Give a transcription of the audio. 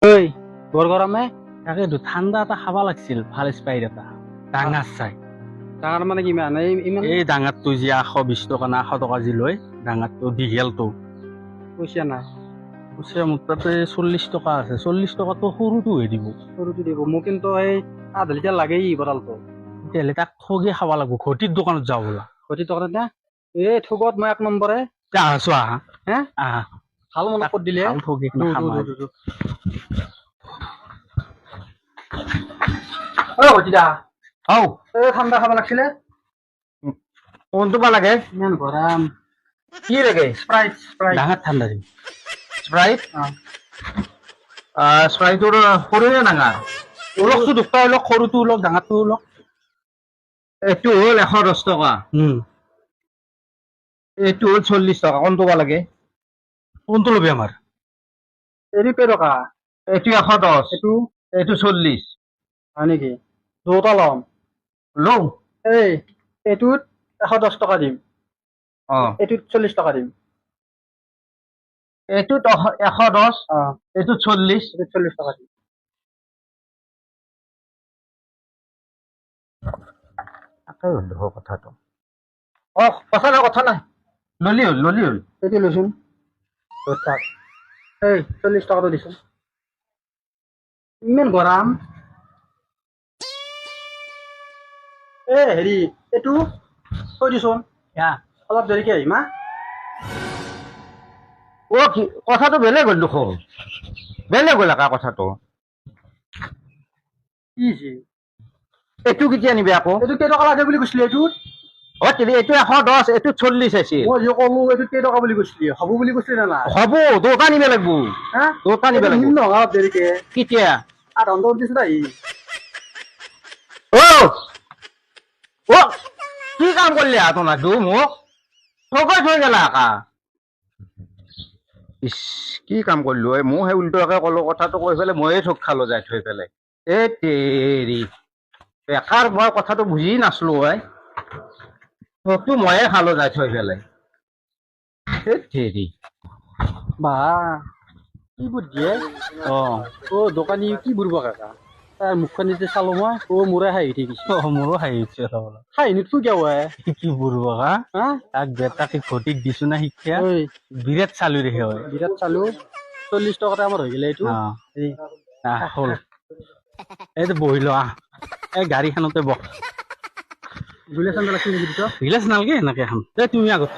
ঐ বৰ গৰমে তাকেতো ঠাণ্ডা এটা খাব লাগিছিল ভাল স্প্ৰাইট এটা ডাঙৰ চাই ডাঙৰ মানে কিমান এই ডাঙৰটো যি 120 টকা না 100 টকা যি লয় ডাঙৰটো দীঘলটো পইচা নাই পইচা মোৰ তাতে 40 টকা আছে 40 টকাটো সৰুটো দিব মোক কিন্তু এই আধা লিটাৰ লাগেই বটলটো তেতিয়াহ'লে তাক ঠগি খাব লাগিব ঘটিৰ দোকানত যাওঁ বোলা ঘটিৰ দোকানত না এই ঠগত মই 1 নম্বৰে আছো আহা হে আহা ভাল মনত কৰি দিলে ভাল ঠগি ঘটিদা ঠাণ্ডা খাব লাগিছিলে কোনটো বা লাগে ইমান গৰম কি লাগে স্প্ৰাইট ডাঙৰ ঠাণ্ডা দিম স্প্ৰাইট স্প্ৰাইটৰ সৰু নে ডাঙৰ ওলকটো দুটা ওলক সৰুটো ওলক ডাঙৰটো ওলক এইটো হ'ল 110 টকা এইটো হ'ল 40 টকা কোনটো বা লাগে কোনটো ল'বি আমাৰ এইটো কেই টকা এইটো 110 এইটো 40 হয় নেকি দুটা ল'ম এইটোত 110 টকা দিম এইটোত 40 টকা দিম এইটোত 110 এইটোত 40 টকা দিম তাকে হ'ল কথাটো কথা নাই ললি হ'ল এইটো লৈছোন থাক 40 টকাটো দিছোন ইমান গৰম হেৰি এইটো থৈ দিছোন অলপ দেৰিকে আহিম কি কথাটো বেলেগ হ'ল দেখোন বেলেগ হ'ল একা কথাটো কি এইটো কেতিয়া নিবি আকৌ এইটো কেই টকা লাগে বুলি কৈছিলি এইটোত এইটো 110 এইটো 40 আছিল মই যে ক'লো এইটো কেই টকা বুলি কৈছিলি হ'ব বুলি কৈছিলি না হ'ব দুটা নিব লাগিব দুটা নিব লাগিব অলপ দেৰিকে কেতিয়া আধা ঘণ্টা দিছো দেই কি কাম করলি তোমার মোক ঠগাই থৈ গেলা আকা ইস কি কাম করলো মই সেই উল্টোকে কলো কথাটো কৈ পেলাই ময়ে ঠগ খালো যাই থৈ পেলাই তেৰি বেকাৰ মই কথাটো বুজি নাছলো ঠগটো ময়ে খালো যাই থৈ পেলাই তেৰি বা কি বুদ্ধিয়ে দোকানী কি বুঢ়বা কাকা তাৰ মুখখন যেতিয়া চালো মই মোৰে হাঁহি উঠি গৈছে মোৰো হাঁহি উঠিছে হাঁহি নুঠো কিয় কি বুঢ়বা হা তাক বেটাকে ঘটিক দিছো না শিক্ষা বিৰাট চালু দেখে বিৰাট চালু 40 টকাতে আমাৰ হৈ গেলে এইটো হ'ল এইটো বহিলো এই গাড়ীখনতে বহ ভিলেজ নালাগে এনেকে এখন তুমি আগত